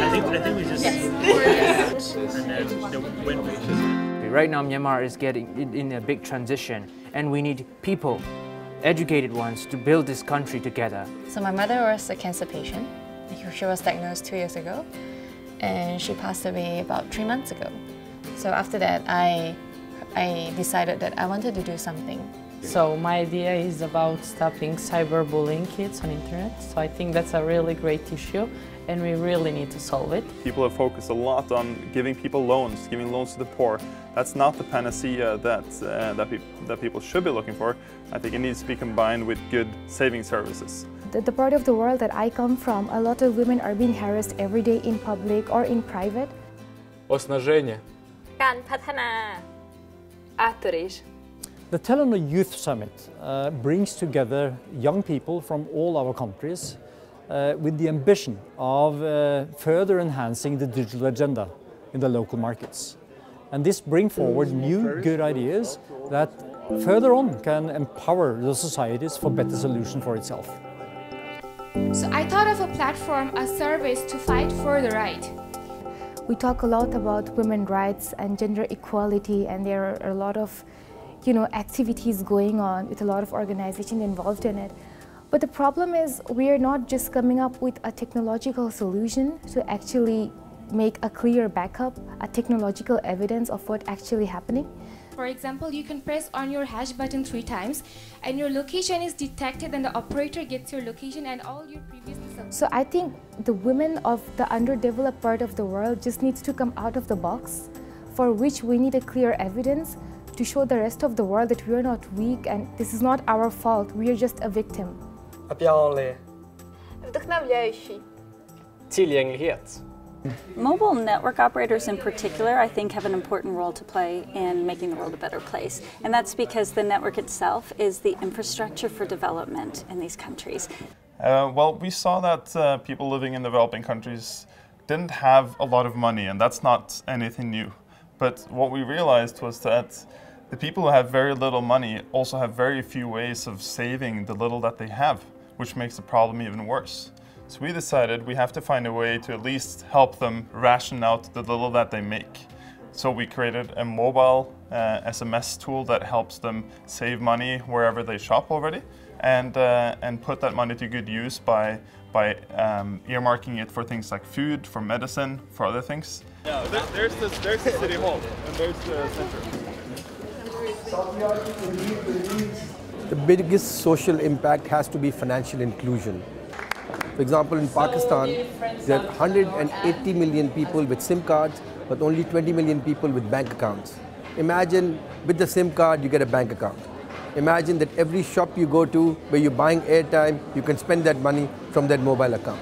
I think we just and then when Right now, Myanmar is getting in a big transition, and we need people, educated ones, to build this country together. So my mother was a cancer patient. She was diagnosed 2 years ago, and she passed away about 3 months ago. So after that, I decided that I wanted to do something. So my idea is about stopping cyberbullying kids on internet. So I think that's a really great issue, and we really need to solve it. People have focused a lot on giving people loans, giving loans to the poor. That's not the panacea that people should be looking for. I think it needs to be combined with good saving services. The part of the world that I come from, a lot of women are being harassed every day in public or in private. Osnażenie. การพัฒนา H.R.H. The Telenor Youth Summit brings together young people from all our countries with the ambition of further enhancing the digital agenda in the local markets. And this brings forward new good ideas that further on can empower the societies for better solution for itself. So I thought of a platform, a service to fight for the right. We talk a lot about women's rights and gender equality, and there are a lot of activities going on with a lot of organizations involved in it. But the problem is we are not just coming up with a technological solution to actually make a clear backup, a technological evidence of what's actually happening. For example, you can press on your hash button 3 times and your location is detected and the operator gets your location and all your previous... So I think the women of the underdeveloped part of the world just needs to come out of the box, for which we need a clear evidence to show the rest of the world that we are not weak and this is not our fault, we are just a victim. Tillgänglighet. Mobile network operators in particular, I think, have an important role to play in making the world a better place. And that's because the network itself is the infrastructure for development in these countries. Well, we saw that people living in developing countries didn't have a lot of money, and that's not anything new. But what we realized was that the people who have very little money also have very few ways of saving the little that they have, which makes the problem even worse. So we decided we have to find a way to at least help them ration out the little that they make. So we created a mobile SMS tool that helps them save money wherever they shop already, and put that money to good use by earmarking it for things like food, for medicine, for other things. Yeah, there's the city hall and there's the center. The biggest social impact has to be financial inclusion. For example, in Pakistan, there are 180 million people with SIM cards, but only 20 million people with bank accounts. Imagine with the SIM card, you get a bank account. Imagine that every shop you go to where you're buying airtime, you can spend that money from that mobile account.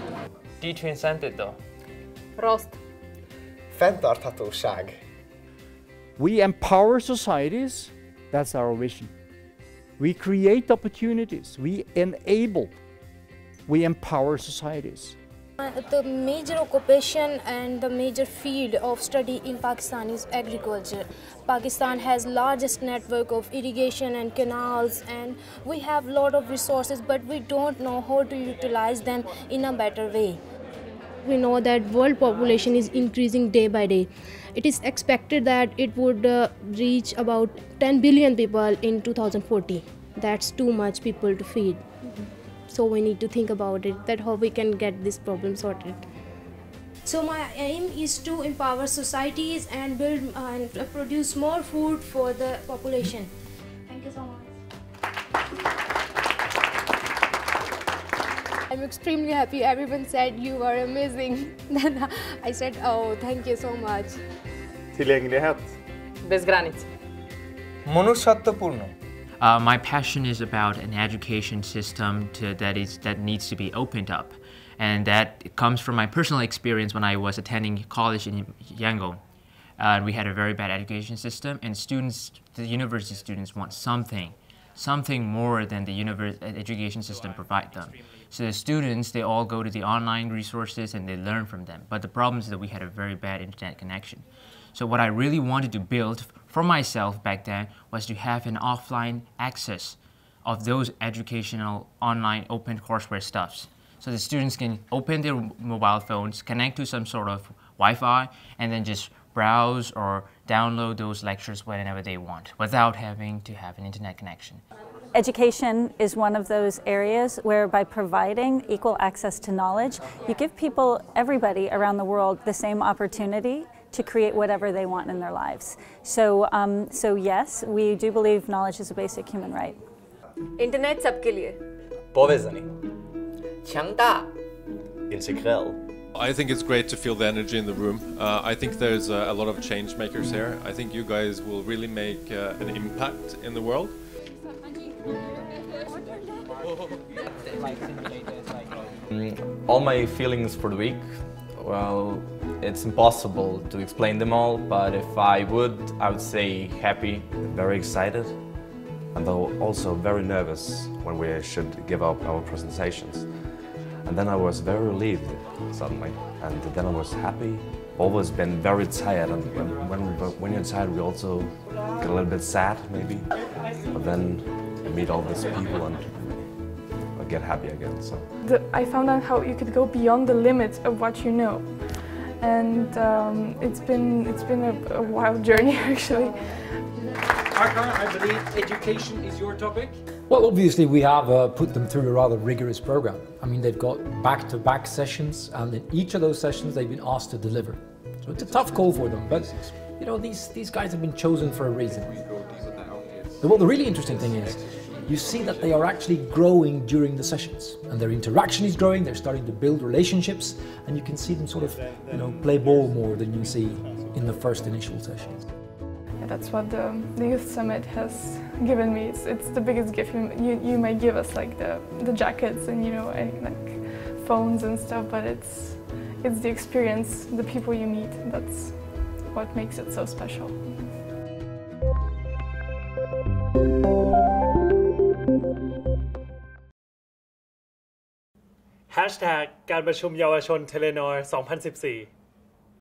Rost. We empower societies, that's our vision. We create opportunities, we enable, we empower societies. The major occupation and the major field of study in Pakistan is agriculture. Pakistan has largest network of irrigation and canals, and we have a lot of resources, but we don't know how to utilize them in a better way. We know that world population is increasing day by day. It is expected that it would reach about 10 billion people in 2040. That's too much people to feed. So we need to think about it, that how we can get this problem sorted. So my aim is to empower societies and build and produce more food for the population. Thank you so much. I'm extremely happy. Everyone said you are amazing. Then I said, oh, thank you so much. Tillgänglighet. Bez granic. Manushyattapurno. My passion is about an education system that needs to be opened up, and that comes from my personal experience when I was attending college in Yangon. We had a very bad education system, and the university students want something more than the education system provide them. So the students, they all go to the online resources and they learn from them. But the problem is that we had a very bad internet connection. So what I really wanted to build for myself back then was to have an offline access of those educational online open courseware stuffs. So the students can open their mobile phones, connect to some sort of Wi-Fi, and then just browse or download those lectures whenever they want without having to have an internet connection. Education is one of those areas where by providing equal access to knowledge, you give people, everybody around the world, the same opportunity to create whatever they want in their lives. So yes, we do believe knowledge is a basic human right. Internet सबके लिए. Povezani. 强大. Integral. I think it's great to feel the energy in the room. I think there's a lot of change makers here. I think you guys will really make an impact in the world. All my feelings for the week, well, it's impossible to explain them all, but if I would say happy. Very excited, and though also very nervous when we should give up our presentations. And then I was very relieved suddenly, and then I was happy. Always been very tired, and when you're tired, we also get a little bit sad maybe, but then you meet all these people and I get happy again. So I found out how you could go beyond the limits of what you know, and it's been a wild journey actually. Arkar, I believe education is your topic? Well, obviously we have put them through a rather rigorous program. I mean, they've got back-to-back sessions, and in each of those sessions they've been asked to deliver. So it's a tough call for them, but you know, these guys have been chosen for a reason. Well, the really interesting thing is, you see that they are actually growing during the sessions, and their interaction is growing, they're starting to build relationships, and you can see them sort of, you know, play ball more than you see in the first initial sessions. That's what the Youth Summit has given me. It's the biggest gift you may give us, like the jackets and, you know, and like phones and stuff, but it's the experience, the people you meet, that's what makes it so special. #การประชุมเยาวชน Telenor 2014